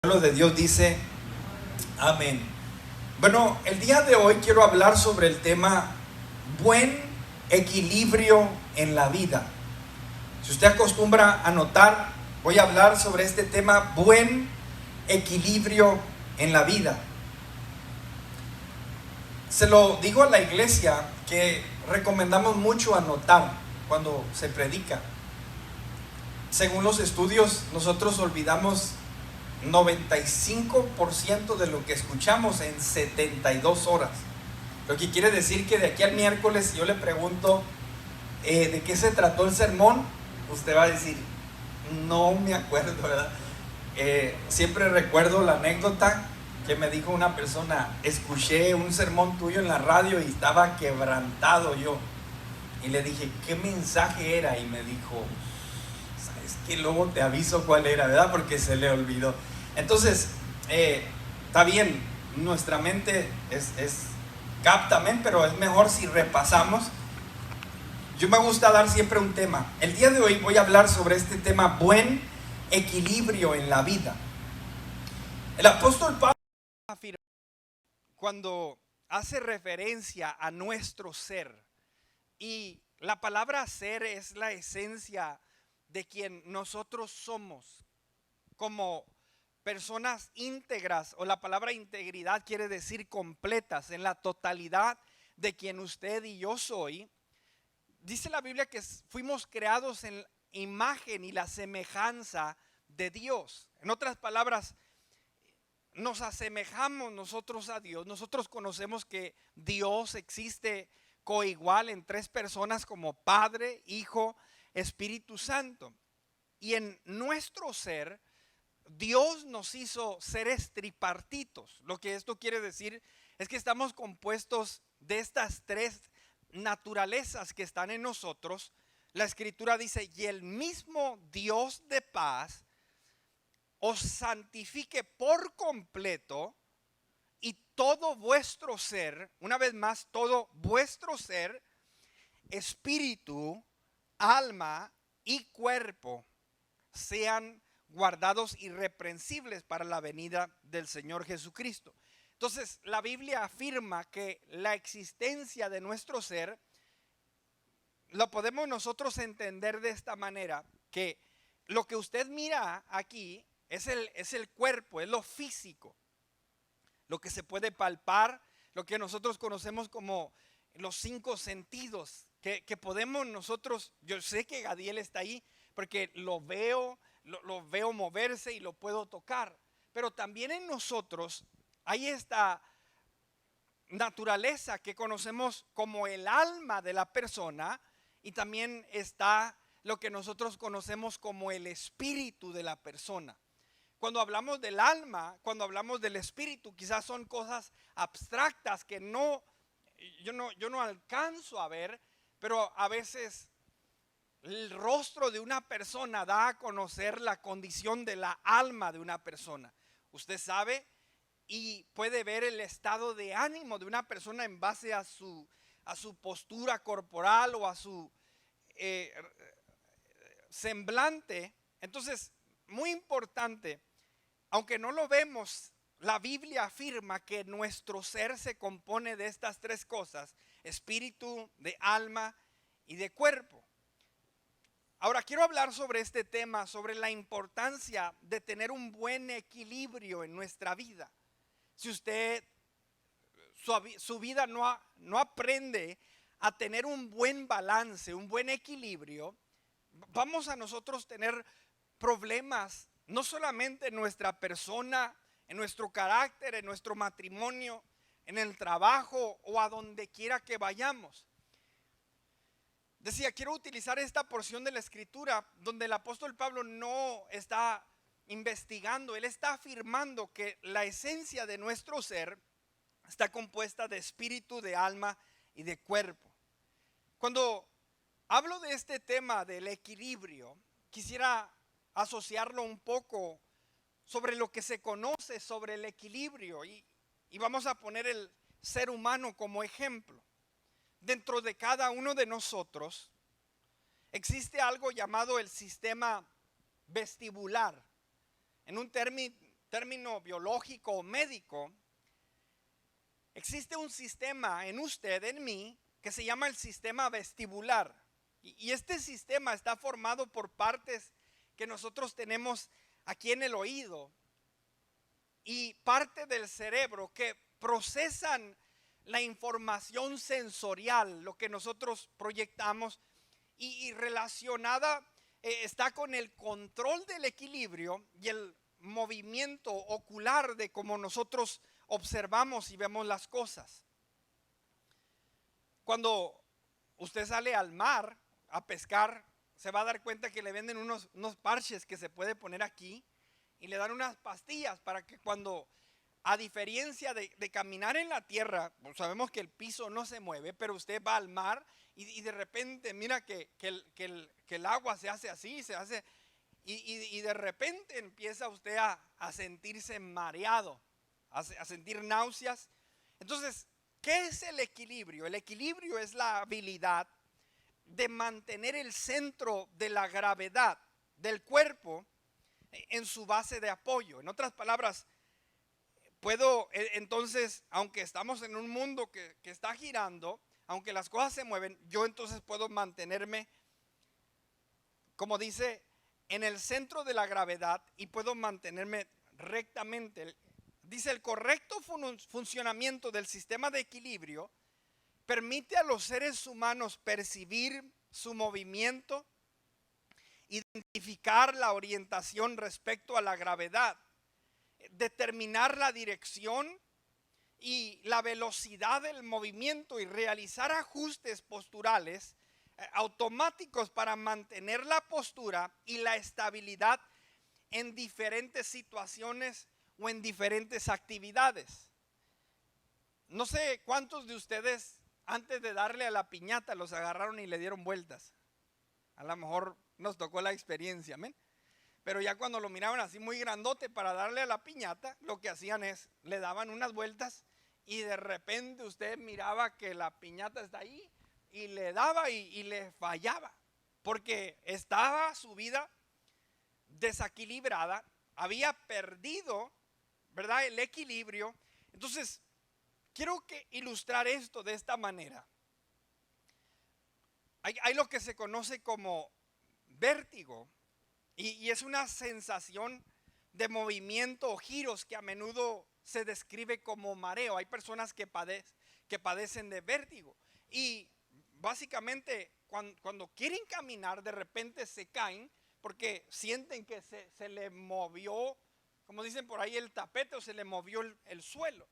pueblo de Dios dice amén. Bueno, el día de hoy quiero hablar sobre el tema buen equilibrio en la vida. Si usted acostumbra a notar, voy a hablar sobre este tema, buen equilibrio en la vida. Se lo digo a la iglesia que recomendamos mucho anotar cuando se predica. Según los estudios, nosotros olvidamos 95% de lo que escuchamos en 72 horas. Lo que quiere decir que de aquí al miércoles, si yo le pregunto de qué se trató el sermón, usted va a decir, no me acuerdo, ¿verdad? Siempre recuerdo la anécdota que me dijo una persona: escuché un sermón tuyo en la radio y estaba quebrantado yo. Y le dije, ¿qué mensaje era? Y me dijo, ¿sabes qué? Luego te aviso cuál era, ¿verdad? Porque se le olvidó. Entonces, está bien, nuestra mente capta, pero es mejor si repasamos. Yo me gusta dar siempre un tema. El día de hoy voy a hablar sobre este tema, buen equilibrio en la vida. El apóstol Pablo afirma, cuando hace referencia a nuestro ser, y la palabra ser es la esencia de quien nosotros somos como personas íntegras, o la palabra integridad quiere decir completas, en la totalidad de quien usted y yo soy. Dice la Biblia que fuimos creados en imagen y la semejanza de Dios. En otras palabras, nos asemejamos nosotros a Dios. Nosotros conocemos que Dios existe coigual en tres personas como Padre, Hijo, Espíritu Santo. Y en nuestro ser, Dios nos hizo seres tripartitos. Lo que esto quiere decir es que estamos compuestos de estas tres naturalezas que están en nosotros. La Escritura dice, y el mismo Dios de paz os santifique por completo, y todo vuestro ser, una vez más, todo vuestro ser, espíritu, alma y cuerpo, sean guardados irreprensibles para la venida del Señor Jesucristo. Entonces, la Biblia afirma que la existencia de nuestro ser lo podemos nosotros entender de esta manera, que lo que usted mira aquí es el cuerpo, es lo físico, lo que se puede palpar, lo que nosotros conocemos como los cinco sentidos, que podemos nosotros. Yo sé que Gadiel está ahí porque lo veo moverse y lo puedo tocar, pero también en nosotros hay esta naturaleza que conocemos como el alma de la persona, y también está lo que nosotros conocemos como el espíritu de la persona. Cuando hablamos del alma, cuando hablamos del espíritu, quizás son cosas abstractas que yo no alcanzo a ver, pero a veces el rostro de una persona da a conocer la condición de la alma de una persona. Usted sabe y puede ver el estado de ánimo de una persona en base a su postura corporal o a su semblante. Entonces, muy importante, aunque no lo vemos, la Biblia afirma que nuestro ser se compone de estas tres cosas: espíritu, de alma y de cuerpo. Ahora quiero hablar sobre este tema, sobre la importancia de tener un buen equilibrio en nuestra vida. Si usted, su vida no aprende a tener un buen balance, un buen equilibrio, vamos a nosotros tener problemas, no solamente en nuestra persona, en nuestro carácter, en nuestro matrimonio, en el trabajo o a donde quiera que vayamos. Decía, quiero utilizar esta porción de la escritura donde el apóstol Pablo no está investigando, él está afirmando que la esencia de nuestro ser está compuesta de espíritu, de alma y de cuerpo. Cuando hablo de este tema del equilibrio, quisiera asociarlo un poco sobre lo que se conoce sobre el equilibrio, y vamos a poner el ser humano como ejemplo. Dentro de cada uno de nosotros existe algo llamado el sistema vestibular. En un término biológico o médico, existe un sistema en usted, en mí, que se llama el sistema vestibular. Y este sistema está formado por partes que nosotros tenemos aquí en el oído y parte del cerebro que procesan la información sensorial, lo que nosotros proyectamos, y relacionada está con el control del equilibrio y el movimiento ocular de cómo nosotros observamos y vemos las cosas. Cuando usted sale al mar a pescar, se va a dar cuenta que le venden unos parches que se puede poner aquí y le dan unas pastillas para que cuando, a diferencia de caminar en la tierra, pues sabemos que el piso no se mueve, pero usted va al mar y de repente mira que el agua se hace así, se hace, y de repente empieza usted a sentirse mareado, a sentir náuseas. Entonces, ¿qué es el equilibrio? El equilibrio es la habilidad de mantener el centro de la gravedad del cuerpo en su base de apoyo. En otras palabras, puedo entonces, aunque estamos en un mundo que está girando, aunque las cosas se mueven, yo entonces puedo mantenerme, como dice, en el centro de la gravedad y puedo mantenerme rectamente. Dice, el correcto funcionamiento del sistema de equilibrio permite a los seres humanos percibir su movimiento, identificar la orientación respecto a la gravedad, determinar la dirección y la velocidad del movimiento y realizar ajustes posturales automáticos para mantener la postura y la estabilidad en diferentes situaciones o en diferentes actividades. No sé cuántos de ustedes antes de darle a la piñata los agarraron y le dieron vueltas. A lo mejor nos tocó la experiencia, amén. Pero ya cuando lo miraban así muy grandote para darle a la piñata, lo que hacían es, le daban unas vueltas y de repente usted miraba que la piñata está ahí y le daba y le fallaba, porque estaba su vida desequilibrada, había perdido, ¿verdad?, el equilibrio. Entonces, quiero ilustrar esto de esta manera. Hay lo que se conoce como vértigo y es una sensación de movimiento o giros que a menudo se describe como mareo. Hay personas que padecen de vértigo y básicamente cuando quieren caminar de repente se caen porque sienten que se le movió, como dicen por ahí, el tapete o se le movió el suelo.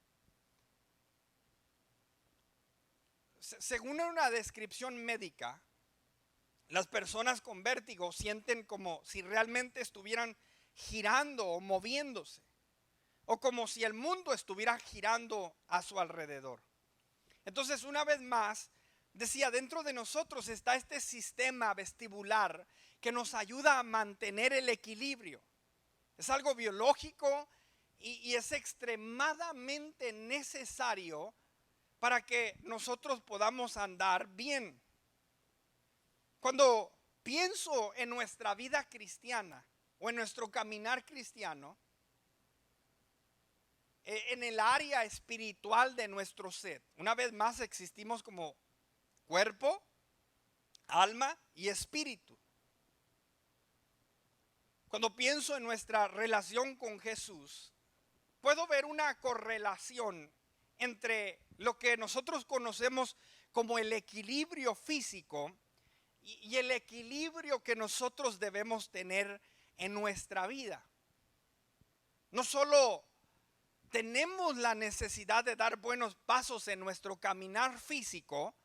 Según una descripción médica, las personas con vértigo sienten como si realmente estuvieran girando o moviéndose, o como si el mundo estuviera girando a su alrededor. Entonces, una vez más, decía, dentro de nosotros está este sistema vestibular que nos ayuda a mantener el equilibrio. Es algo biológico y es extremadamente necesario para que nosotros podamos andar bien. Cuando pienso en nuestra vida cristiana o en nuestro caminar cristiano, en el área espiritual de nuestro ser, una vez más existimos como cuerpo, alma y espíritu. Cuando pienso en nuestra relación con Jesús, puedo ver una correlación entre lo que nosotros conocemos como el equilibrio físico y el equilibrio que nosotros debemos tener en nuestra vida. No solo tenemos la necesidad de dar buenos pasos en nuestro caminar físico,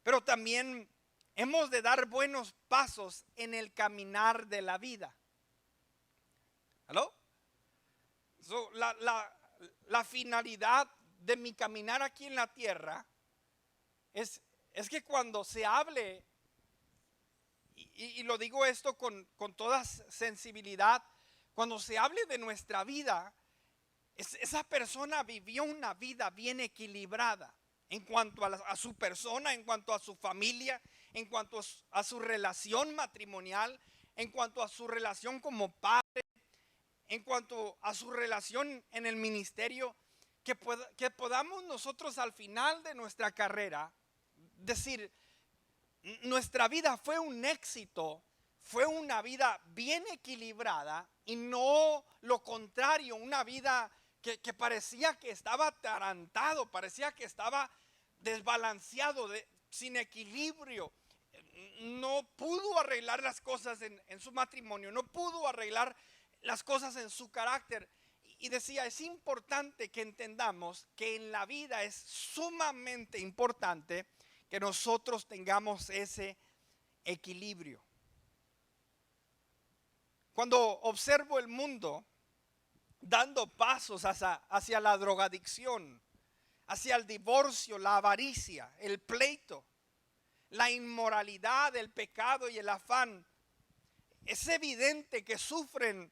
pero también hemos de dar buenos pasos en el caminar de la vida. ¿Aló? La finalidad de mi caminar aquí en la tierra es que cuando se hable, y lo digo esto con toda sensibilidad, cuando se hable de nuestra vida, esa persona vivió una vida bien equilibrada en cuanto a su persona, en cuanto a su familia, en cuanto a su relación matrimonial, en cuanto a su relación como padre, en cuanto a su relación en el ministerio, que podamos nosotros al final de nuestra carrera decir, nuestra vida fue un éxito, fue una vida bien equilibrada y no lo contrario, una vida que parecía que estaba atarantado, parecía que estaba desbalanceado, sin equilibrio. No pudo arreglar las cosas en su matrimonio, no pudo arreglar las cosas en su carácter. Y decía, es importante que entendamos que en la vida es sumamente importante que nosotros tengamos ese equilibrio. Cuando observo el mundo dando pasos hacia la drogadicción, hacia el divorcio, la avaricia, el pleito, la inmoralidad, el pecado y el afán, es evidente que sufren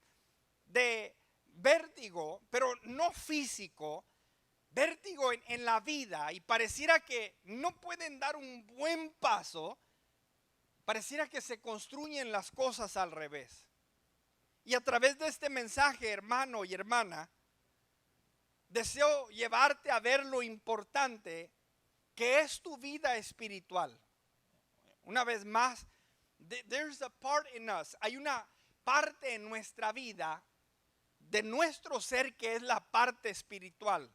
de vértigo, pero no físico, vértigo en la vida, y pareciera que no pueden dar un buen paso, pareciera que se construyen las cosas al revés. Y a través de este mensaje, hermano y hermana, deseo llevarte a ver lo importante que es tu vida espiritual. Una vez más, there's a part in us, hay una parte en nuestra vida de nuestro ser que es la parte espiritual.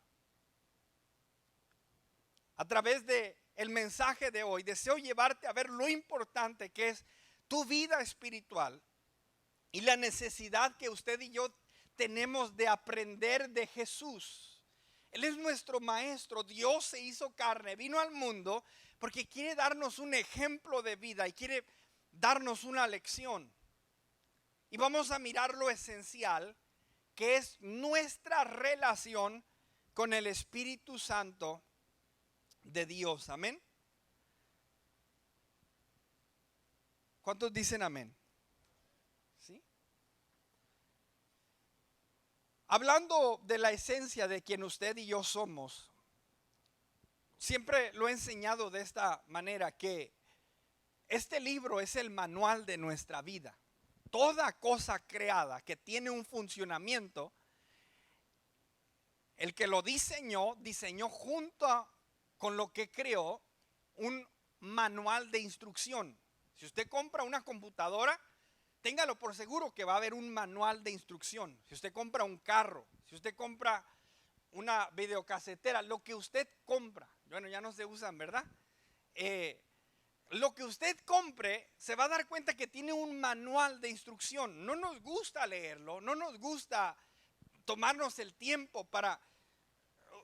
A través de el mensaje de hoy, deseo llevarte a ver lo importante que es tu vida espiritual y la necesidad que usted y yo tenemos de aprender de Jesús. Él es nuestro maestro, Dios se hizo carne, vino al mundo porque quiere darnos un ejemplo de vida y quiere darnos una lección. Y vamos a mirar lo esencial, que es nuestra relación con el Espíritu Santo de Dios. Amén. ¿Cuántos dicen amén? ¿Sí? Hablando de la esencia de quien usted y yo somos, siempre lo he enseñado de esta manera, que este libro es el manual de nuestra vida. Toda cosa creada que tiene un funcionamiento, el que lo diseñó junto con lo que creó un manual de instrucción. Si usted compra una computadora, téngalo por seguro que va a haber un manual de instrucción. Si usted compra un carro, si usted compra una videocasetera, lo que usted compra, bueno, ya no se usan, ¿verdad? Lo que usted compre, se va a dar cuenta que tiene un manual de instrucción. No nos gusta leerlo, no nos gusta tomarnos el tiempo para...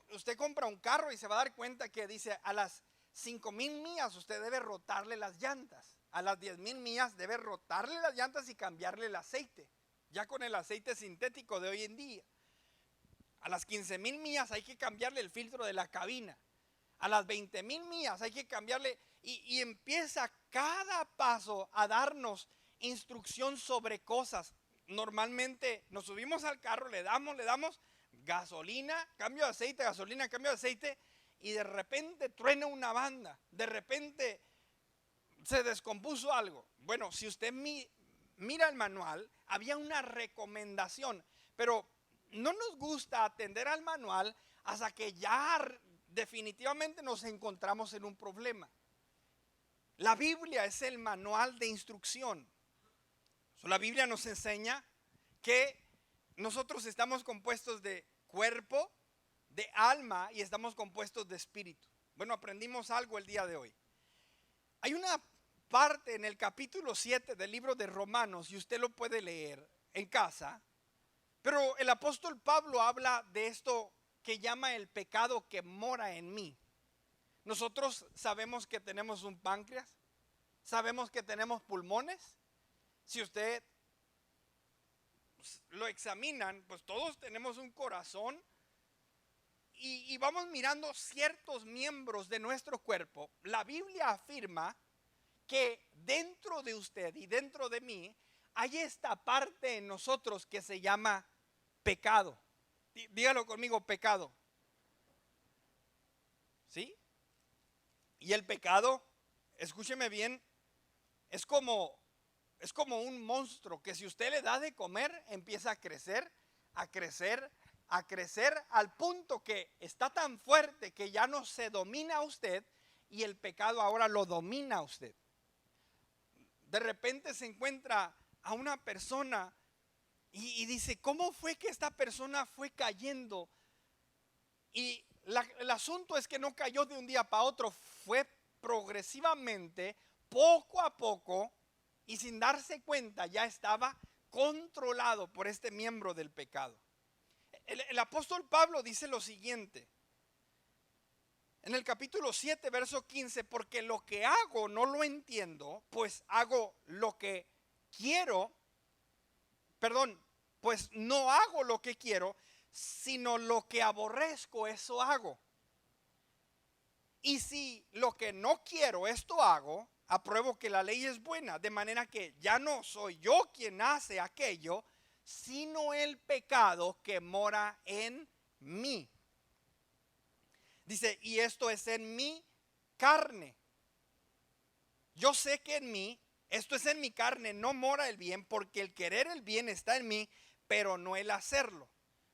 Usted compra un carro y se va a dar cuenta que dice, a las 5,000 millas usted debe rotarle las llantas. A las 10,000 millas debe rotarle las llantas y cambiarle el aceite. Ya con el aceite sintético de hoy en día. A las 15,000 millas hay que cambiarle el filtro de la cabina. A las 20,000 millas hay que cambiarle, y empieza cada paso a darnos instrucción sobre cosas. Normalmente nos subimos al carro, le damos gasolina, cambio de aceite, gasolina, cambio de aceite, y de repente truena una banda, de repente se descompuso algo. Bueno, si usted mira el manual, había una recomendación, pero no nos gusta atender al manual hasta que ya definitivamente nos encontramos en un problema. La Biblia es el manual de instrucción. La Biblia nos enseña que nosotros estamos compuestos de cuerpo, de alma, y estamos compuestos de espíritu. Bueno, aprendimos algo el día de hoy. Hay una parte en el capítulo 7 del libro de Romanos, y usted lo puede leer en casa, pero el apóstol Pablo habla de esto que llama el pecado que mora en mí. Nosotros sabemos que tenemos un páncreas, sabemos que tenemos pulmones. Si usted lo examinan, pues todos tenemos un corazón, y vamos mirando ciertos miembros de nuestro cuerpo. La Biblia afirma que dentro de usted y dentro de mí hay esta parte en nosotros que se llama pecado. Dígalo conmigo, pecado. ¿Sí? Y el pecado, escúcheme bien, es como un monstruo que si usted le da de comer empieza a crecer, a crecer al punto que está tan fuerte que ya no se domina a usted y el pecado ahora lo domina a usted. De repente se encuentra a una persona y dice, ¿cómo fue que esta persona fue cayendo? Y el asunto es que no cayó de un día para otro, fue progresivamente, poco a poco, y sin darse cuenta ya estaba controlado por este miembro del pecado. El apóstol Pablo dice lo siguiente, en el capítulo 7, verso 15, porque lo que hago no lo entiendo, pues hago lo que quiero, pues no hago lo que quiero, sino lo que aborrezco, eso hago. Y si lo que no quiero, esto hago, apruebo que la ley es buena, de manera que ya no soy yo quien hace aquello, sino el pecado que mora en mí. Dice, y esto es en mi carne. Yo sé que en mí, esto es en mi carne, no mora el bien, porque el querer el bien está en mí, pero no el hacerlo.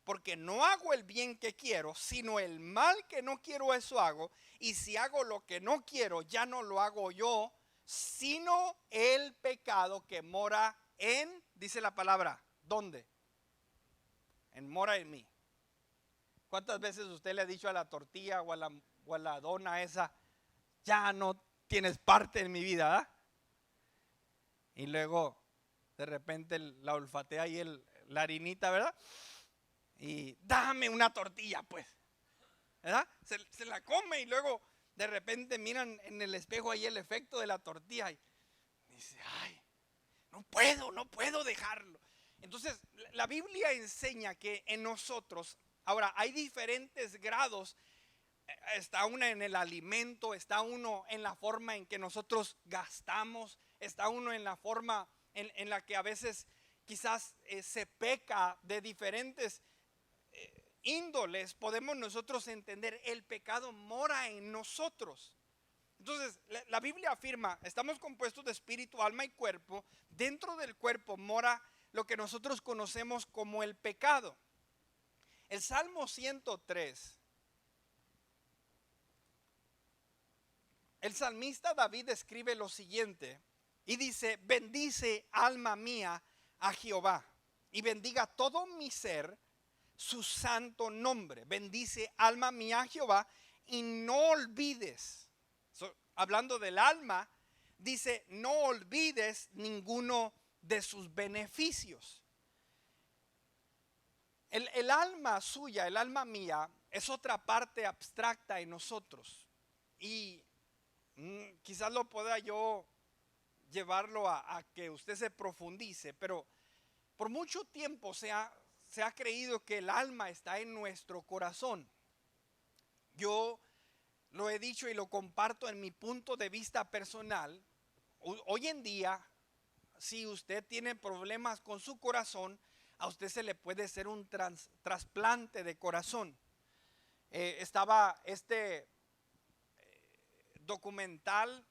Porque no hago el bien que quiero, sino el mal que no quiero, eso hago. Y si hago lo que no quiero, ya no lo hago yo, sino el pecado que mora en, dice la palabra, ¿dónde? En mora en mí. ¿Cuántas veces usted le ha dicho a la tortilla o a la dona esa, ya no tienes parte en mi vida, ¿eh? Y luego de repente la olfatea ahí la harinita, ¿verdad? Y dame una tortilla, pues, ¿verdad? Se la come y luego de repente miran en el espejo ahí el efecto de la tortilla y dice, ay, no puedo dejarlo. Entonces, la Biblia enseña que en nosotros, ahora, hay diferentes grados. Está uno en el alimento, está uno en la forma en que nosotros gastamos, está uno en la forma en la que a veces quizás se peca de diferentes índoles. Podemos nosotros entender, el pecado mora en nosotros. Entonces la Biblia afirma, estamos compuestos de espíritu, alma y cuerpo. Dentro del cuerpo mora lo que nosotros conocemos como el pecado. El Salmo 103, el salmista David escribe lo siguiente y dice, bendice alma mía a Jehová y bendiga todo mi ser su santo nombre. Bendice alma mía a Jehová y no olvides, hablando del alma, dice, no olvides ninguno de sus beneficios. El alma suya, el alma mía, es otra parte abstracta en nosotros. Y quizás lo pueda yo llevarlo a que usted se profundice, pero por mucho tiempo se ha creído que el alma está en nuestro corazón. Yo lo he dicho y lo comparto en mi punto de vista personal. Hoy en día, si usted tiene problemas con su corazón, a usted se le puede hacer un trasplante de corazón. Estaba este documental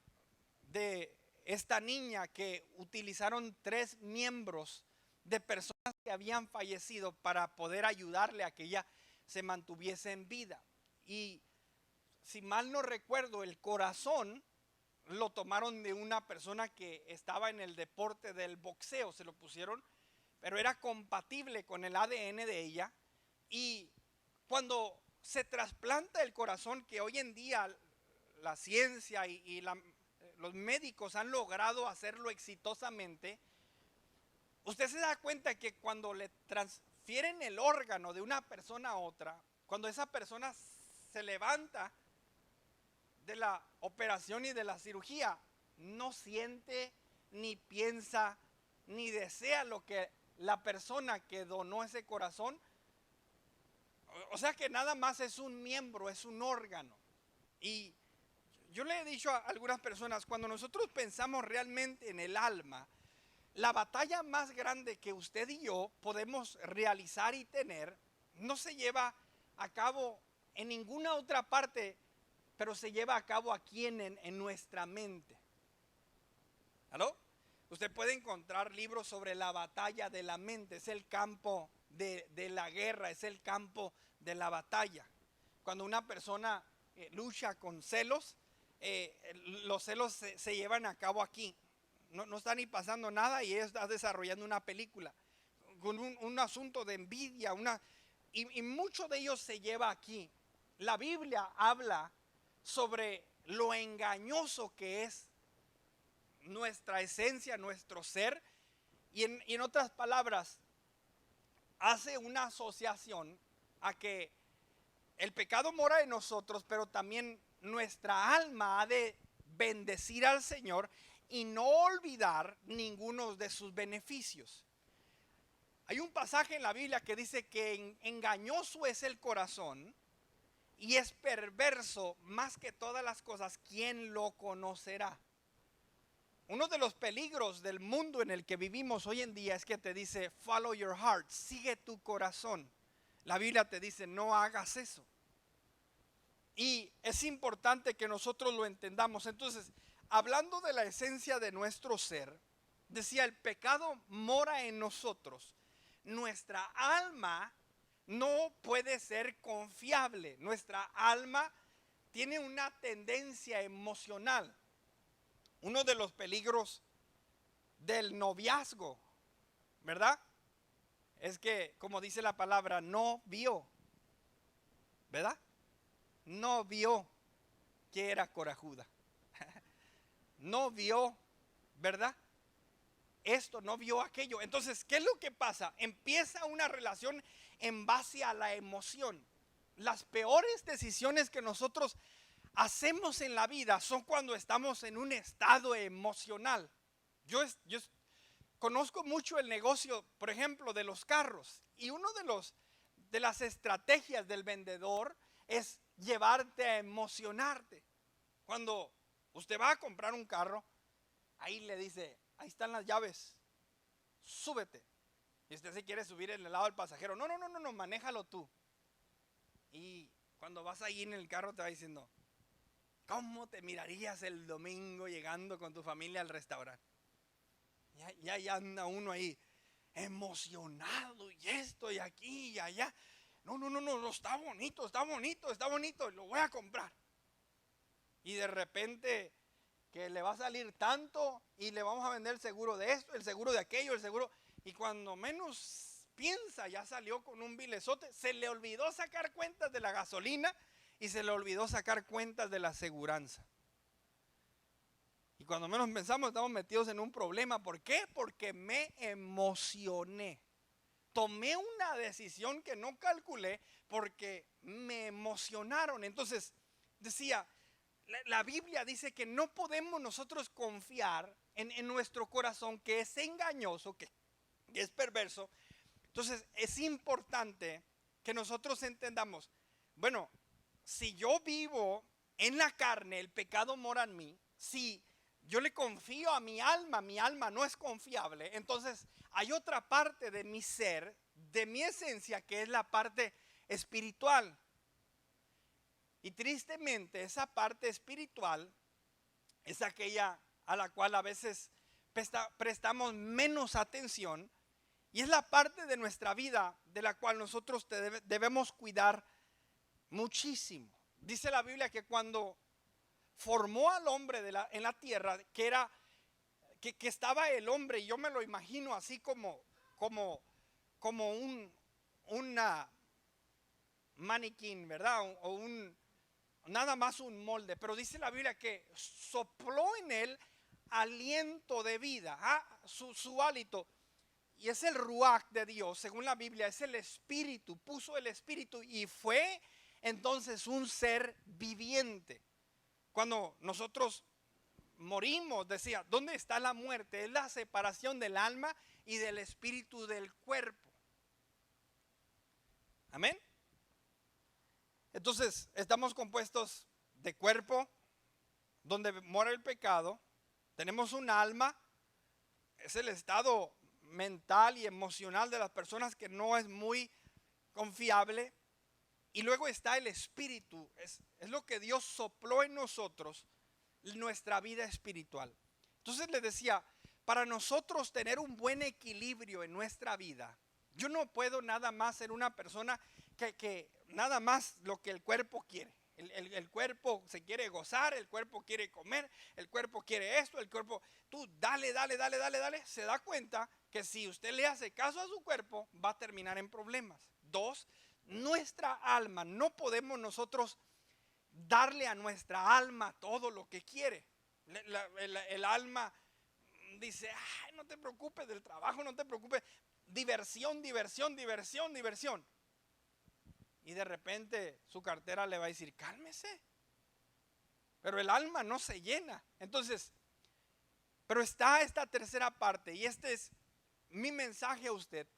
de esta niña que utilizaron 3 miembros de personas que habían fallecido para poder ayudarle a que ella se mantuviese en vida. Y si mal no recuerdo, el corazón lo tomaron de una persona que estaba en el deporte del boxeo, se lo pusieron, pero era compatible con el ADN de ella. Y cuando se trasplanta el corazón, que hoy en día la ciencia y los médicos han logrado hacerlo exitosamente, usted se da cuenta que cuando le transfieren el órgano de una persona a otra, cuando esa persona se levanta de la operación y de la cirugía, no siente, ni piensa, ni desea lo que la persona que donó ese corazón. O sea que nada más es un miembro, es un órgano. Y yo le he dicho a algunas personas, cuando nosotros pensamos realmente en el alma, la batalla más grande que usted y yo podemos realizar y tener no se lleva a cabo en ninguna otra parte, pero se lleva a cabo aquí en nuestra mente. ¿Aló? Usted puede encontrar libros sobre la batalla de la mente, es el campo de la guerra, es el campo de la batalla. Cuando una persona lucha con celos, los celos se llevan a cabo aquí. No está ni pasando nada y ella está desarrollando una película con un asunto de envidia, y mucho de ello se lleva aquí. La Biblia habla sobre lo engañoso que es nuestra esencia, nuestro ser, y en otras palabras, hace una asociación a que el pecado mora en nosotros, pero también nuestra alma ha de bendecir al Señor y no olvidar ninguno de sus beneficios. Hay un pasaje en la Biblia que dice que engañoso es el corazón y es perverso más que todas las cosas. ¿Quién lo conocerá? Uno de los peligros del mundo en el que vivimos hoy en día es que te dice follow your heart, sigue tu corazón. La Biblia te dice no hagas eso. Y es importante que nosotros lo entendamos. Entonces, hablando de la esencia de nuestro ser, decía, el pecado mora en nosotros. Nuestra alma no puede ser confiable. Nuestra alma tiene una tendencia emocional. Uno de los peligros del noviazgo, ¿verdad? Es que, como dice la palabra, no vio, ¿verdad? No vio que era corajuda. No vio, ¿verdad? Esto, no vio aquello. Entonces, ¿qué es lo que pasa? Empieza una relación en base a la emoción. Las peores decisiones que nosotros hacemos en la vida son cuando estamos en un estado emocional. Yo conozco mucho el negocio, por ejemplo, de los carros. Y uno de las estrategias del vendedor es llevarte a emocionarte. Cuando usted va a comprar un carro, ahí le dice, ahí están las llaves, súbete. Y usted se quiere subir en el lado del pasajero. No, manéjalo tú. Y cuando vas ahí en el carro te va diciendo, ¿cómo te mirarías el domingo llegando con tu familia al restaurante? Ya anda uno ahí emocionado, y esto y aquí y allá. No, está bonito, lo voy a comprar. Y de repente que le va a salir tanto y le vamos a vender el seguro de esto, el seguro de aquello, el seguro. Y cuando menos piensa, ya salió con un bilezote. Se le olvidó sacar cuentas de la gasolina y se le olvidó sacar cuentas de la aseguranza. Y cuando menos pensamos, estamos metidos en un problema. ¿Por qué? Porque me emocioné. Tomé una decisión que no calculé porque me emocionaron. Entonces, decía, la Biblia dice que no podemos nosotros confiar en nuestro corazón, que es engañoso, que es perverso. Entonces, es importante que nosotros entendamos, bueno, si yo vivo en la carne, el pecado mora en mí. Si yo le confío a mi alma no es confiable, entonces hay otra parte de mi ser, de mi esencia, que es la parte espiritual. Y tristemente esa parte espiritual es aquella a la cual a veces prestamos menos atención, y es la parte de nuestra vida de la cual nosotros debemos cuidar muchísimo. Dice la Biblia que cuando formó al hombre en la tierra, que estaba el hombre, y yo me lo imagino así como una maniquín, ¿verdad? Nada más un molde. Pero dice la Biblia que sopló en él aliento de vida, su hálito. Y es el ruach de Dios, según la Biblia, es el espíritu. Puso el espíritu y fue entonces un ser viviente. Cuando nosotros morimos, decía, ¿dónde está la muerte? Es la separación del alma y del espíritu del cuerpo. Amén. Entonces, estamos compuestos de cuerpo, donde mora el pecado. Tenemos un alma, es el estado mental y emocional de las personas que no es muy confiable. Y luego está el espíritu, es lo que Dios sopló en nosotros, nuestra vida espiritual. Entonces les decía, para nosotros tener un buen equilibrio en nuestra vida, Yo no puedo nada más ser una persona que nada más lo que el cuerpo quiere. El cuerpo se quiere gozar, el cuerpo quiere comer, el cuerpo quiere esto, el cuerpo, tú dale, se da cuenta que si usted le hace caso a su cuerpo, va a terminar en problemas. Dos, nuestra alma, no podemos nosotros darle a nuestra alma todo lo que quiere. El alma dice, ay, no te preocupes del trabajo, no te preocupes, diversión. Y de repente su cartera le va a decir, cálmese. Pero el alma no se llena. Entonces, pero está esta tercera parte, y este es mi mensaje a usted.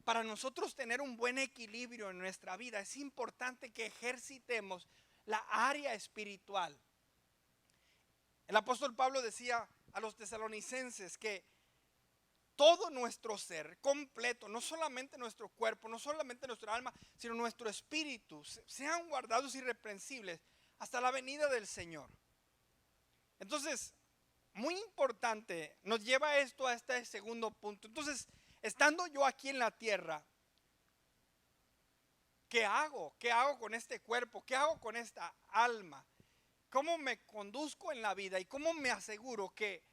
Para nosotros tener un buen equilibrio en nuestra vida, es importante que ejercitemos la área espiritual. El apóstol Pablo decía a los tesalonicenses que todo nuestro ser completo, no solamente nuestro cuerpo, no solamente nuestra alma, sino nuestro espíritu, sean guardados irreprensibles hasta la venida del Señor. Entonces, muy importante, nos lleva esto a este segundo punto. Entonces, estando yo aquí en la tierra, ¿qué hago? ¿Qué hago con este cuerpo? ¿Qué hago con esta alma? ¿Cómo me conduzco en la vida? ¿Y cómo me aseguro que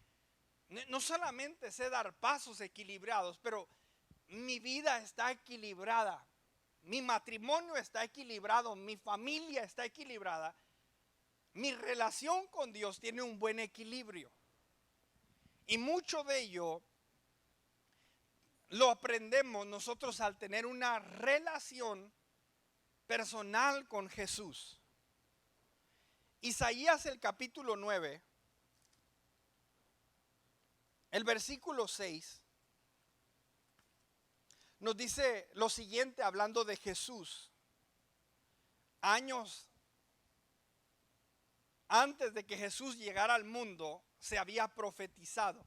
no solamente sé dar pasos equilibrados, pero mi vida está equilibrada, mi matrimonio está equilibrado, mi familia está equilibrada, mi relación con Dios tiene un buen equilibrio? Y mucho de ello lo aprendemos nosotros al tener una relación personal con Jesús. Isaías, el capítulo 9, el versículo 6, nos dice lo siguiente hablando de Jesús. Años antes de que Jesús llegara al mundo, se había profetizado.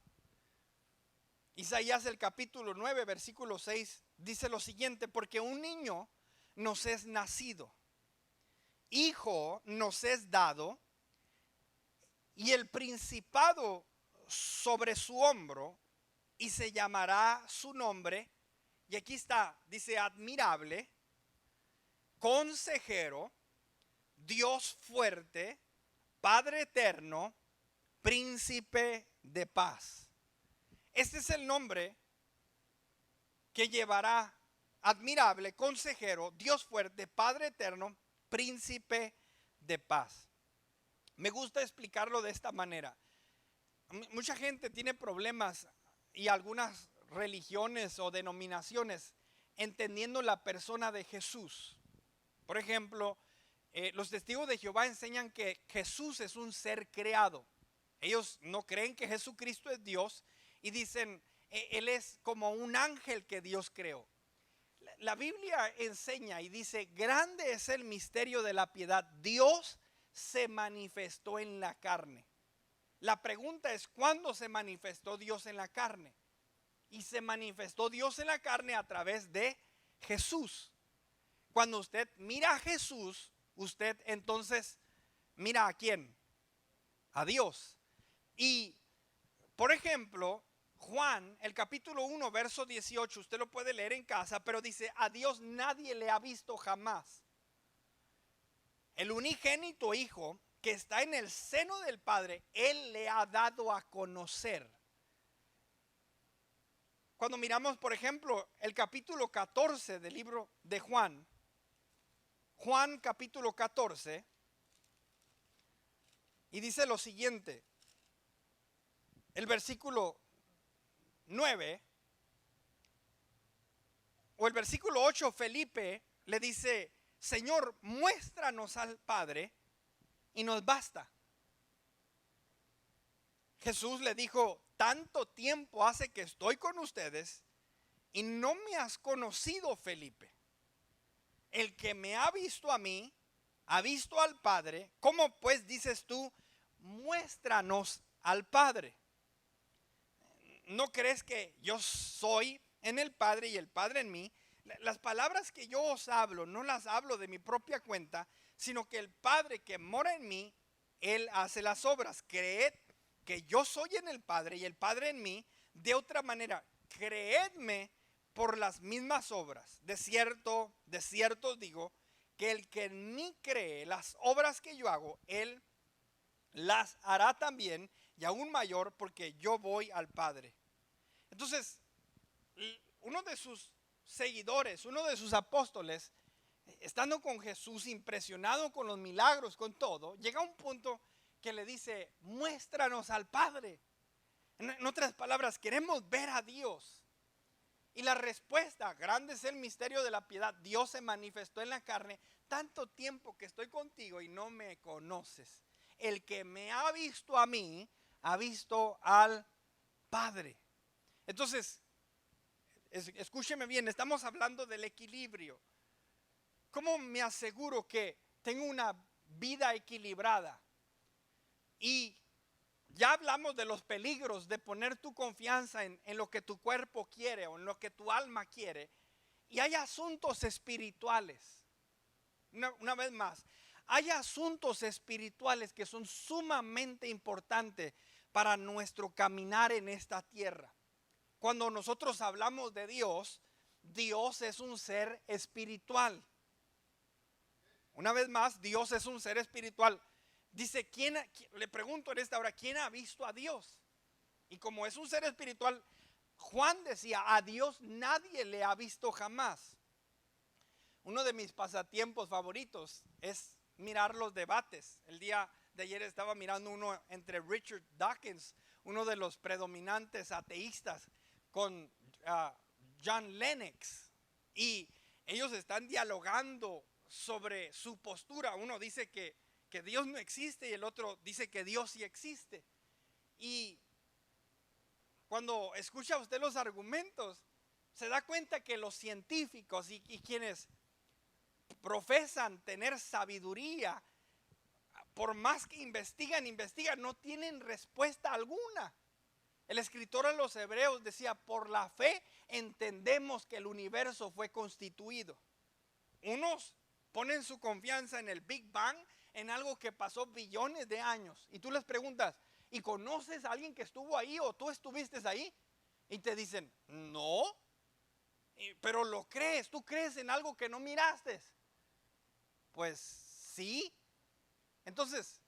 Isaías, el capítulo 9, versículo 6, dice lo siguiente: porque un niño nos es nacido, hijo nos es dado, y el principado sobre su hombro, y se llamará su nombre. Y aquí está, dice: admirable, consejero, Dios fuerte, Padre eterno, príncipe de paz. Este es el nombre que llevará: admirable, consejero, Dios fuerte, Padre eterno, príncipe de paz. Me gusta explicarlo de esta manera. Mucha gente tiene problemas, y algunas religiones o denominaciones, entendiendo la persona de Jesús. Por ejemplo, los testigos de Jehová enseñan que Jesús es un ser creado. Ellos no creen que Jesucristo es Dios y dicen, Él es como un ángel que Dios creó. La Biblia enseña y dice: grande es el misterio de la piedad, Dios se manifestó en la carne. La pregunta es: ¿cuándo se manifestó Dios en la carne? Y se manifestó Dios en la carne a través de Jesús. Cuando usted mira a Jesús, usted entonces mira ¿a quién? A Dios. Y por ejemplo, Juan, el capítulo 1, verso 18, usted lo puede leer en casa, pero dice: a Dios nadie le ha visto jamás. El unigénito Hijo que está en el seno del Padre, Él le ha dado a conocer. Cuando miramos, por ejemplo, el capítulo 14 del libro de Juan, Juan capítulo 14, y dice lo siguiente, el versículo 9, o el versículo 8, Felipe le dice: Señor, muéstranos al Padre y nos basta. Jesús le dijo: tanto tiempo hace que estoy con ustedes y no me has conocido, Felipe. El que me ha visto a mí, ha visto al Padre. ¿Cómo pues dices tú, muéstranos al Padre? ¿No crees que yo soy en el Padre y el Padre en mí? Las palabras que yo os hablo, no las hablo de mi propia cuenta, sino que el Padre que mora en mí, Él hace las obras. Creed que yo soy en el Padre y el Padre en mí. De otra manera, creedme por las mismas obras. De cierto os digo, que el que en mí cree, las obras que yo hago, él las hará también, y aún mayor, porque yo voy al Padre. Entonces, uno de sus seguidores, uno de sus apóstoles, estando con Jesús, impresionado con los milagros, con todo, llega a un punto que le dice: muéstranos al Padre. En otras palabras, queremos ver a Dios. Y la respuesta: grande es el misterio de la piedad. Dios se manifestó en la carne. Tanto tiempo que estoy contigo y no me conoces. El que me ha visto a mí, ha visto al Padre. Entonces, escúcheme bien, estamos hablando del equilibrio. ¿Cómo me aseguro que tengo una vida equilibrada? Y ya hablamos de los peligros de poner tu confianza en lo que tu cuerpo quiere o en lo que tu alma quiere. Y hay asuntos espirituales. Una vez más, hay asuntos espirituales que son sumamente importantes para nuestro caminar en esta tierra. Cuando nosotros hablamos de Dios, Dios es un ser espiritual. Una vez más, Dios es un ser espiritual. Dice, le pregunto en esta hora, ¿quién ha visto a Dios? Y como es un ser espiritual, Juan decía: a Dios nadie le ha visto jamás. Uno de mis pasatiempos favoritos es mirar los debates. El día de ayer estaba mirando uno entre Richard Dawkins, uno de los predominantes ateístas, con John Lennox. Y ellos están dialogando sobre su postura. Uno dice que Dios no existe y el otro dice que Dios sí existe. Y cuando escucha usted los argumentos, se da cuenta que los científicos y quienes profesan tener sabiduría, por más que investigan, no tienen respuesta alguna. El escritor a los Hebreos decía: por la fe entendemos que el universo fue constituido. Unos ponen su confianza en el Big Bang, en algo que pasó billones de años. Y tú les preguntas: ¿y conoces a alguien que estuvo ahí o tú estuviste ahí? Y te dicen: no, pero lo crees, tú crees en algo que no miraste. Pues sí. Entonces,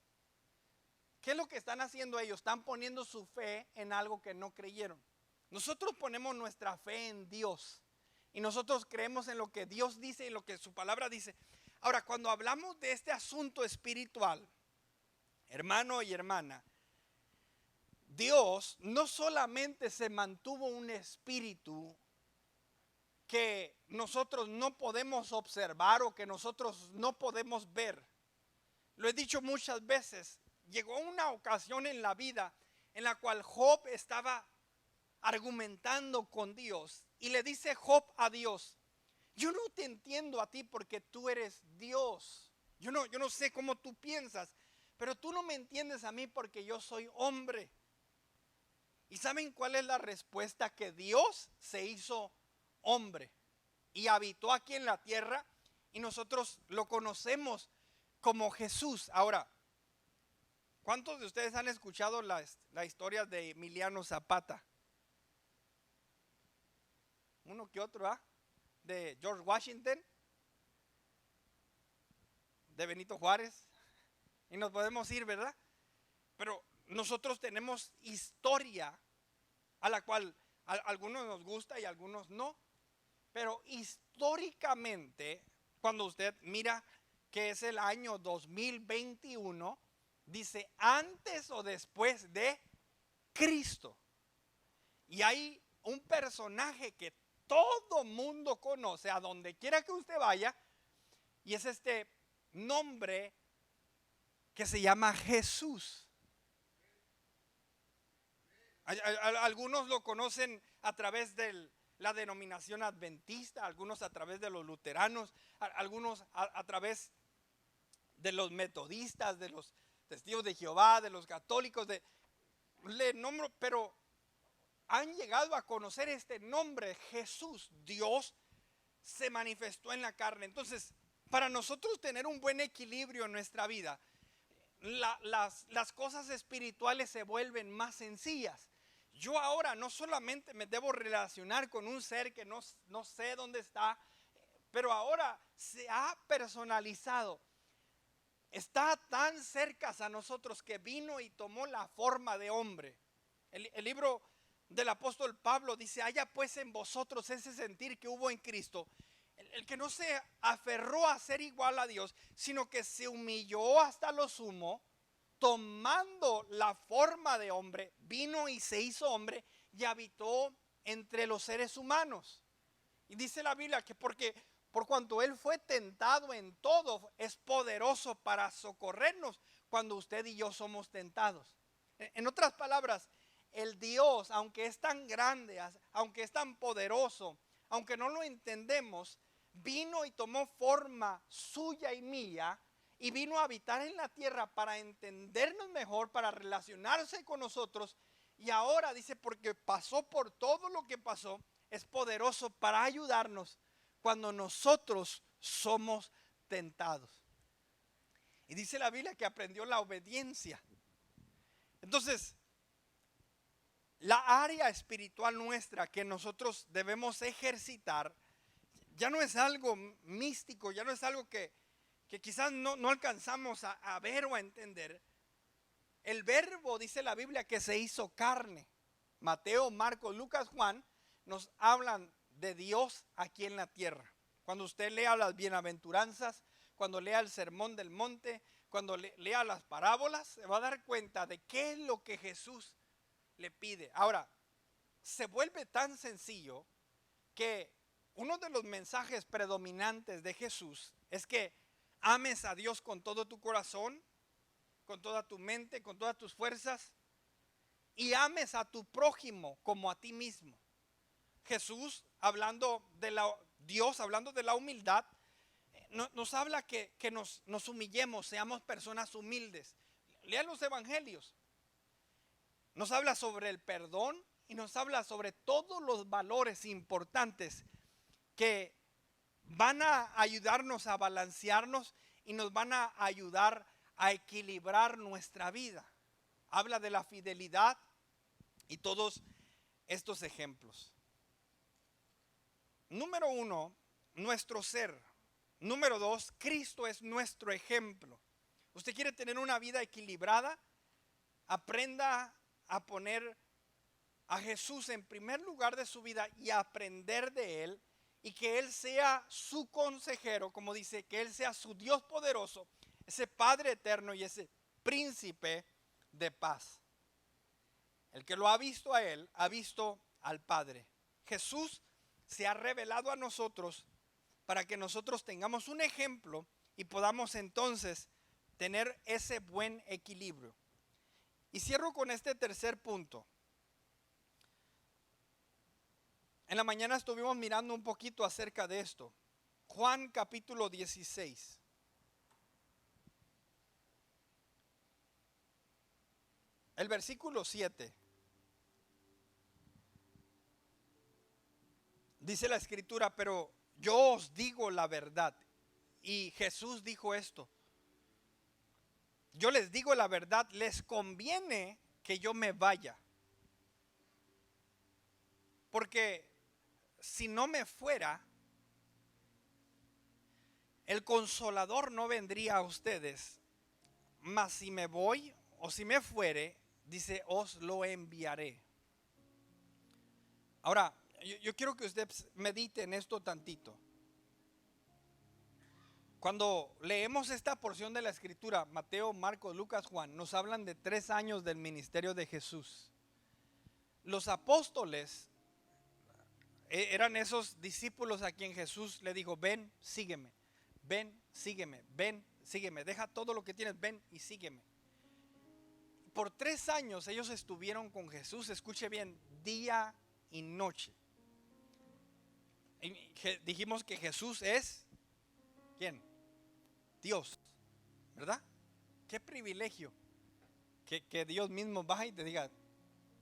¿qué es lo que están haciendo ellos? Están poniendo su fe en algo que no creyeron. Nosotros ponemos nuestra fe en Dios y nosotros creemos en lo que Dios dice y lo que su palabra dice. Ahora, cuando hablamos de este asunto espiritual, hermano y hermana, Dios no solamente se mantuvo un espíritu que nosotros no podemos observar o que nosotros no podemos ver. Lo he dicho muchas veces, llegó una ocasión en la vida en la cual Job estaba argumentando con Dios y le dice Job a Dios: yo no te entiendo a ti porque tú eres Dios. Yo no sé cómo tú piensas, pero tú no me entiendes a mí porque yo soy hombre. ¿Y saben cuál es la respuesta? Que Dios se hizo hombre y habitó aquí en la tierra y nosotros lo conocemos como Jesús. Ahora, ¿cuántos de ustedes han escuchado la historia de Emiliano Zapata? Uno que otro, de George Washington, de Benito Juárez, y nos podemos ir, ¿verdad? Pero nosotros tenemos historia a la cual a algunos nos gusta y a algunos no. Pero históricamente, cuando usted mira que es el año 2021, dice antes o después de Cristo. Y hay un personaje que todo mundo conoce a donde quiera que usted vaya, y es este nombre que se llama Jesús. Algunos lo conocen a través de la denominación adventista, algunos a través de los luteranos, algunos a través de los metodistas, de los testigos de Jehová, de los católicos, le nombro, pero han llegado a conocer este nombre, Jesús. Dios se manifestó en la carne. Entonces, para nosotros tener un buen equilibrio en nuestra vida, las cosas espirituales se vuelven más sencillas. yo ahora no solamente me debo relacionar con un ser que no sé dónde está, pero ahora se ha personalizado. Está tan cerca a nosotros que vino y tomó la forma de hombre. El libro del apóstol Pablo dice: haya pues en vosotros ese sentir que hubo en Cristo, el que no se aferró a ser igual a Dios, sino que se humilló hasta lo sumo, tomando la forma de hombre, vino y se hizo hombre y habitó entre los seres humanos. Y dice la Biblia que por cuanto Él fue tentado en todo, es poderoso para socorrernos cuando usted y yo somos tentados. En otras palabras, el Dios, aunque es tan grande, aunque es tan poderoso, aunque no lo entendemos, vino y tomó forma suya y mía y vino a habitar en la tierra para entendernos mejor, para relacionarse con nosotros. Y ahora dice, porque pasó por todo lo que pasó, es poderoso para ayudarnos cuando nosotros somos tentados. Y dice la Biblia que aprendió la obediencia. Entonces, la área espiritual nuestra que nosotros debemos ejercitar ya no es algo místico, ya no es algo que quizás no alcanzamos a ver o a entender. El verbo, dice la Biblia, que se hizo carne. Mateo, Marcos, Lucas, Juan nos hablan de Dios aquí en la tierra. Cuando usted lea las bienaventuranzas, cuando lea el sermón del monte, cuando lea las parábolas, se va a dar cuenta de qué es lo que Jesús le pide. Ahora, se vuelve tan sencillo que uno de los mensajes predominantes de Jesús es que ames a Dios con todo tu corazón, con toda tu mente, con todas tus fuerzas, y ames a tu prójimo como a ti mismo. Jesús, hablando de Dios, hablando de la humildad, nos habla que nos humillemos, seamos personas humildes. Lean los evangelios. Nos habla sobre el perdón y nos habla sobre todos los valores importantes que van a ayudarnos a balancearnos y nos van a ayudar a equilibrar nuestra vida. Habla de la fidelidad y todos estos ejemplos. Número 1, nuestro ser. Número 2, Cristo es nuestro ejemplo. ¿Usted quiere tener una vida equilibrada? Aprenda a poner a Jesús en primer lugar de su vida y a aprender de Él, y que Él sea su consejero, como dice, que Él sea su Dios poderoso, ese Padre eterno y ese príncipe de paz. El que lo ha visto a Él, ha visto al Padre. Jesús se ha revelado a nosotros para que nosotros tengamos un ejemplo y podamos entonces tener ese buen equilibrio. Y cierro con este tercer punto. En la mañana estuvimos mirando un poquito acerca de esto. Juan capítulo 16. El versículo 7. Dice la escritura, pero yo os digo la verdad. Y Jesús dijo esto: yo les digo la verdad, les conviene que yo me vaya. Porque si no me fuera, el Consolador no vendría a ustedes. Mas si me voy o si me fuere, dice, os lo enviaré. Ahora, yo quiero que usted medite en esto tantito. Cuando leemos esta porción de la escritura, Mateo, Marcos, Lucas, Juan, nos hablan de 3 años del ministerio de Jesús. Los apóstoles eran esos discípulos a quien Jesús le dijo: ven, sígueme, ven, sígueme, ven, sígueme, deja todo lo que tienes, ven y sígueme. Por 3 años ellos estuvieron con Jesús, escuche bien, día y noche. Y dijimos que Jesús es, ¿quién? Dios, ¿verdad? Qué privilegio que Dios mismo baja y te diga: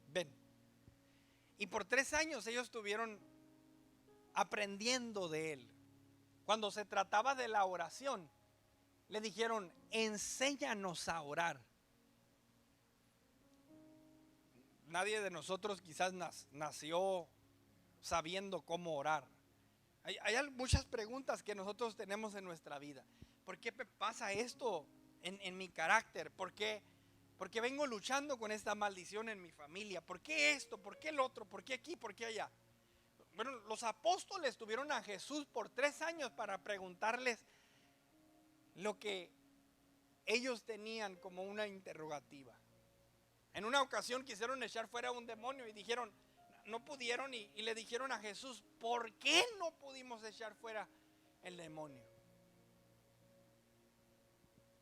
ven. Y por 3 años ellos estuvieron aprendiendo de Él. Cuando se trataba de la oración, le dijeron: enséñanos a orar. nadie de nosotros quizás nació sabiendo cómo orar. Hay muchas preguntas que nosotros tenemos en nuestra vida. ¿Por qué pasa esto en mi carácter? ¿Por qué vengo luchando con esta maldición en mi familia? ¿Por qué esto? ¿Por qué el otro? ¿Por qué aquí? ¿Por qué allá? Bueno, los apóstoles tuvieron a Jesús por 3 años para preguntarles lo que ellos tenían como una interrogativa. En una ocasión quisieron echar fuera un demonio y dijeron, no pudieron, y le dijeron a Jesús, ¿por qué no pudimos echar fuera el demonio?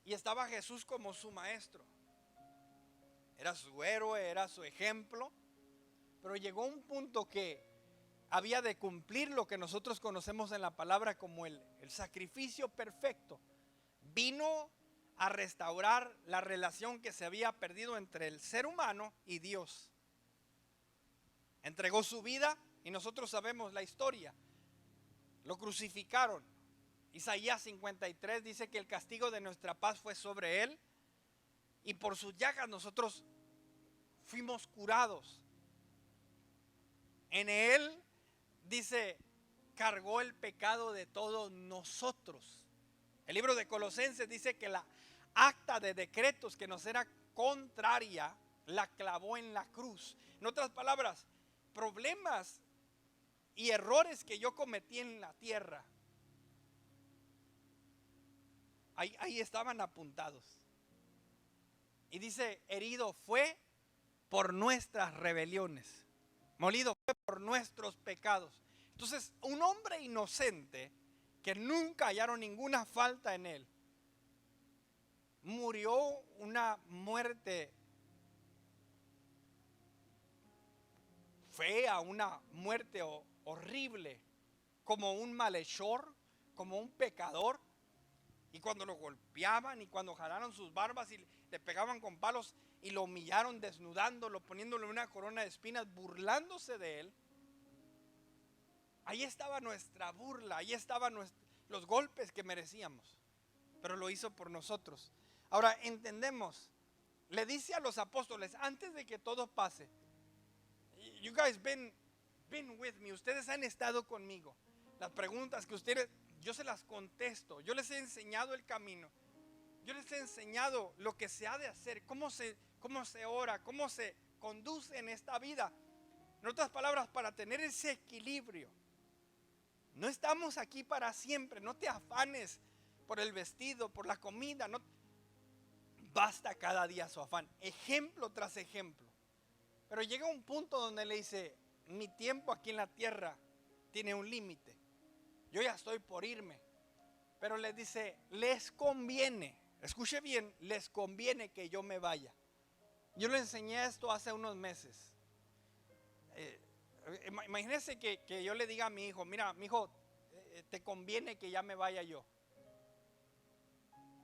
Y estaba Jesús como su maestro. Era su héroe, era su ejemplo. Pero llegó un punto que había de cumplir lo que nosotros conocemos en la palabra como el sacrificio perfecto. Vino a restaurar la relación que se había perdido entre el ser humano y Dios. Entregó su vida y nosotros sabemos la historia. Lo crucificaron. Isaías 53 dice que el castigo de nuestra paz fue sobre él y por sus llagas nosotros fuimos curados. En él, dice, cargó el pecado de todos nosotros. El libro de Colosenses dice que la acta de decretos que nos era contraria la clavó en la cruz. En otras palabras, problemas y errores que yo cometí en la tierra, ahí estaban apuntados. Y dice, herido fue por nuestras rebeliones, molido fue por nuestros pecados. Entonces, un hombre inocente que nunca hallaron ninguna falta en él, murió una muerte fea, una muerte horrible, como un malhechor, como un pecador. Y cuando lo golpeaban y cuando jalaron sus barbas y le pegaban con palos y lo humillaron desnudándolo, poniéndole una corona de espinas, burlándose de él, ahí estaba nuestra burla, ahí estaban los golpes que merecíamos, pero lo hizo por nosotros. Ahora entendemos, le dice a los apóstoles, antes de que todo pase, you guys been with me, ustedes han estado conmigo. Las preguntas que ustedes, yo se las contesto, yo les he enseñado el camino, yo les he enseñado lo que se ha de hacer, cómo se ora, cómo se conduce en esta vida. En otras palabras, para tener ese equilibrio. No estamos aquí para siempre, no te afanes por el vestido, por la comida, no, basta cada día su afán, ejemplo tras ejemplo. Pero llega un punto donde le dice, mi tiempo aquí en la tierra tiene un límite, yo ya estoy por irme, pero les dice, les conviene, escuche bien, les conviene que yo me vaya. Yo le enseñé esto hace unos meses. Imagínense que yo le diga a mi hijo, mira, mi hijo, te conviene que ya me vaya yo.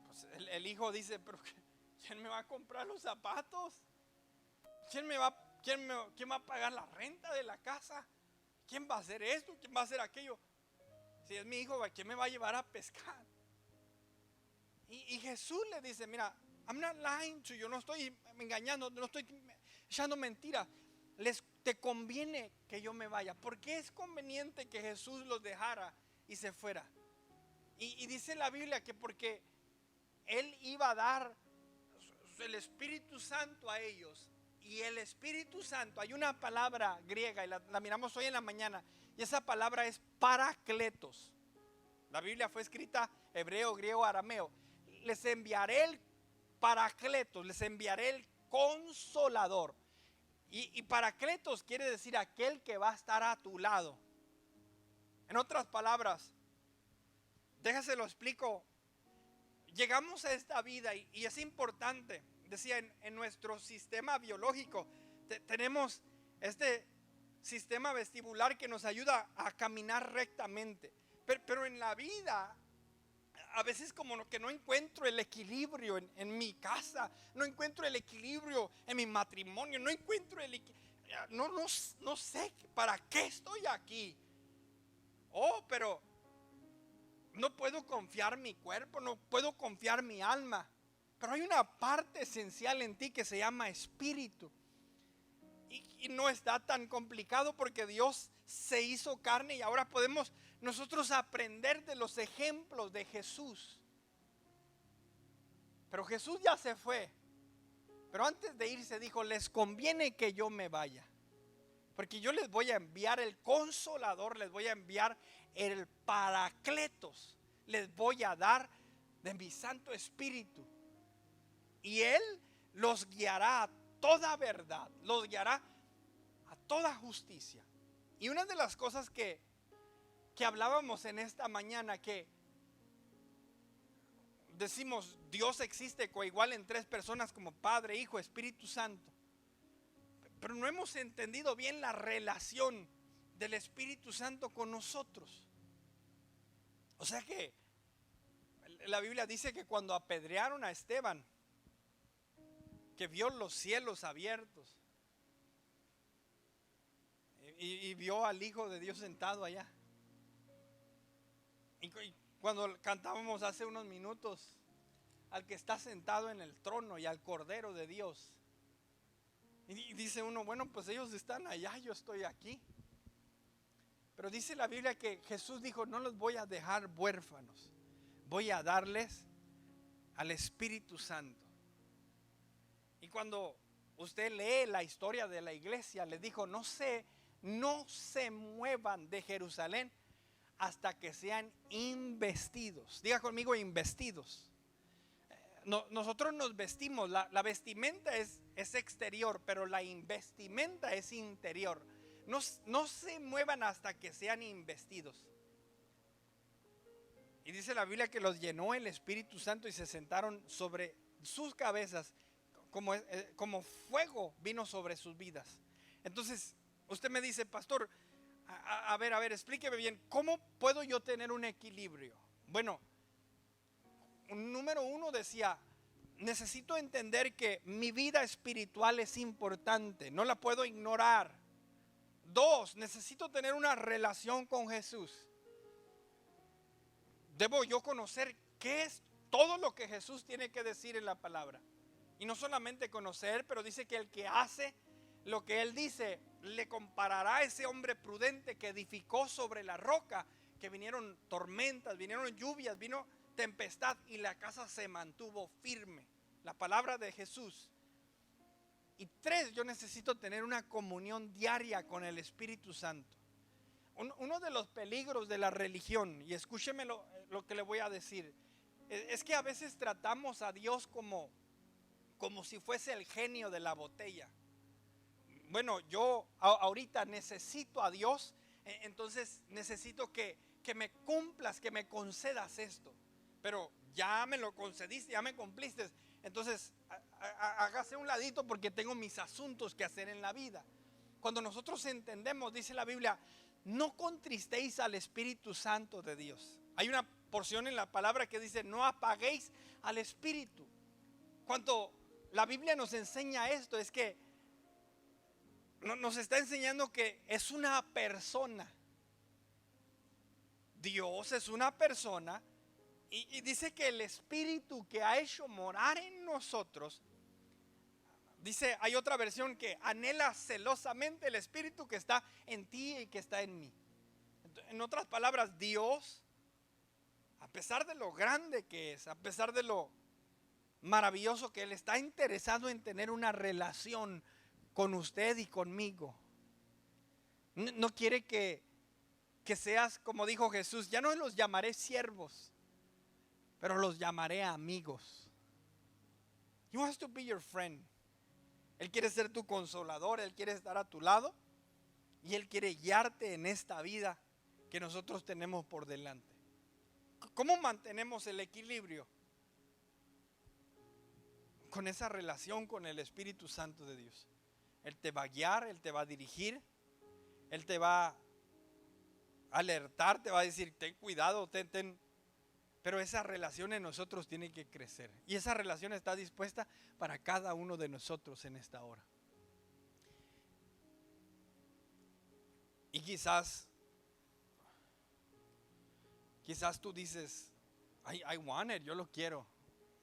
Pues el hijo dice, pero ¿quién me va a comprar los zapatos? ¿Quién va a pagar la renta de la casa? ¿Quién va a hacer esto? ¿Quién va a hacer aquello? Si es mi hijo, ¿quién me va a llevar a pescar? Y Jesús le dice, mira, I'm not lying to you, no estoy engañando, no estoy echando mentiras. Te conviene que yo me vaya. ¿Por qué es conveniente que Jesús los dejara y se fuera? Y dice la Biblia que porque Él iba a dar el Espíritu Santo a ellos. Y el Espíritu Santo, hay una palabra griega y la miramos hoy en la mañana, y esa palabra es paracletos. La Biblia fue escrita hebreo, griego, arameo. Les enviaré el paracletos, les enviaré el consolador. Y paracletos quiere decir aquel que va a estar a tu lado. En otras palabras, déjase lo explico. Llegamos a esta vida y es importante, decía, en nuestro sistema biológico tenemos este sistema vestibular que nos ayuda a caminar rectamente, pero en la vida a veces como que no encuentro el equilibrio en mi casa, no encuentro el equilibrio en mi matrimonio, no encuentro el equilibrio, no sé para qué estoy aquí. Pero no puedo confiar mi cuerpo, no puedo confiar mi alma, pero hay una parte esencial en ti que se llama espíritu. Y no está tan complicado porque Dios se hizo carne y ahora podemos nosotros aprender de los ejemplos de Jesús. Pero Jesús ya se fue. Pero antes de irse dijo, les conviene que yo me vaya, porque yo les voy a enviar el Consolador, les voy a enviar el Paracletos, les voy a dar de mi Santo Espíritu. Y Él los guiará a toda verdad, los guiará a toda justicia. Y una de las cosas que hablábamos en esta mañana, que decimos Dios existe coigual en tres personas como Padre, Hijo, Espíritu Santo, pero no hemos entendido bien la relación del Espíritu Santo con nosotros. O sea que la Biblia dice que cuando apedrearon a Esteban, que vio los cielos abiertos y vio al Hijo de Dios sentado allá. Y cuando cantábamos hace unos minutos al que está sentado en el trono y al Cordero de Dios, y dice uno, bueno, pues ellos están allá, yo estoy aquí. Pero dice la Biblia que Jesús dijo, no los voy a dejar huérfanos, voy a darles al Espíritu Santo. Y cuando usted lee la historia de la iglesia, le dijo, no se muevan de Jerusalén hasta que sean investidos. Diga conmigo, investidos. Nosotros nos vestimos, la vestimenta es exterior, pero la investimenta es interior. No se muevan hasta que sean investidos. Y dice la Biblia que los llenó el Espíritu Santo y se sentaron sobre sus cabezas, como fuego vino sobre sus vidas. Entonces usted me dice, pastor, a ver, explíqueme bien, ¿cómo puedo yo tener un equilibrio? Bueno, número uno decía, necesito entender que mi vida espiritual es importante, no la puedo ignorar. Dos, necesito tener una relación con Jesús. Debo yo conocer qué es todo lo que Jesús tiene que decir en la palabra. Y no solamente conocer, pero dice que el que hace lo que Él dice, le comparará a ese hombre prudente que edificó sobre la roca, que vinieron tormentas, vinieron lluvias, vino tempestad y la casa se mantuvo firme. La palabra de Jesús. Y tres, yo necesito tener una comunión diaria con el Espíritu Santo. Uno de los peligros de la religión, y escúcheme lo que le voy a decir, es que a veces tratamos a Dios como si fuese el genio de la botella. Bueno, yo ahorita necesito a Dios, entonces necesito que me cumplas, que me concedas esto. Pero ya me lo concediste, ya me cumpliste, entonces hágase un ladito porque tengo mis asuntos que hacer en la vida. Cuando nosotros entendemos, dice la Biblia, no contristéis al Espíritu Santo de Dios. Hay una porción en la palabra que dice, no apaguéis al Espíritu. Cuando la Biblia nos enseña esto, es que nos está enseñando que es una persona. Dios es una persona y dice que el Espíritu que ha hecho morar en nosotros, dice, hay otra versión que anhela celosamente el Espíritu que está en ti y que está en mí. En otras palabras, Dios, a pesar de lo grande que es, a pesar de lo maravilloso que Él, está interesado en tener una relación con usted y conmigo. No quiere que seas, como dijo Jesús, ya no los llamaré siervos, pero los llamaré amigos. He wants to be your friend. Él quiere ser tu consolador, Él quiere estar a tu lado y Él quiere guiarte en esta vida que nosotros tenemos por delante. ¿Cómo mantenemos el equilibrio? Con esa relación con el Espíritu Santo de Dios. Él te va a guiar, Él te va a dirigir, Él te va a alertar, te va a decir, ten cuidado, ten. Pero esa relación en nosotros tiene que crecer. Y esa relación está dispuesta para cada uno de nosotros en esta hora. Y quizás tú dices, I want it, yo lo quiero.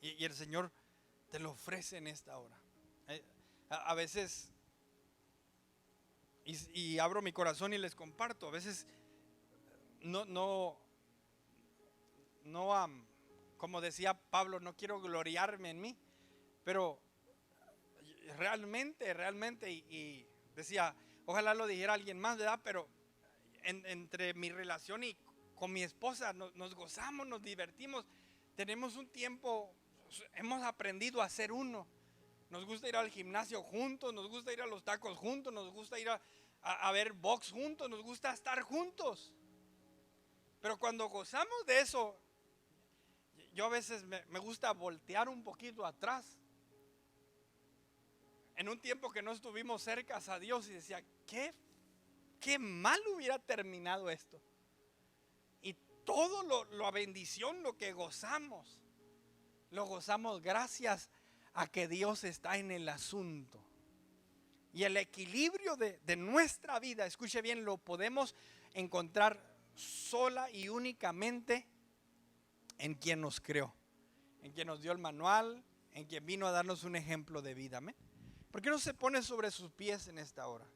Y el Señor te lo ofrece en esta hora. A veces y abro mi corazón y les comparto. A veces no, como decía Pablo, no quiero gloriarme en mí, pero realmente, y decía, ojalá lo dijera alguien más, ¿verdad? Pero entre mi relación y con mi esposa nos gozamos, nos divertimos, tenemos un tiempo, hemos aprendido a ser uno. Nos gusta ir al gimnasio juntos, nos gusta ir a los tacos juntos, nos gusta ir a ver box juntos, nos gusta estar juntos. Pero cuando gozamos de eso, yo a veces me gusta voltear un poquito atrás. En un tiempo que no estuvimos cercas a Dios y decía, qué mal hubiera terminado esto. Y todo la bendición, lo que gozamos, lo gozamos gracias a que Dios está en el asunto. Y el equilibrio de nuestra vida, escuche bien, lo podemos encontrar sola y únicamente en quien nos creó, en quien nos dio el manual, en quien vino a darnos un ejemplo de vida. ¿Amén? ¿Por qué no se pone sobre sus pies en esta hora?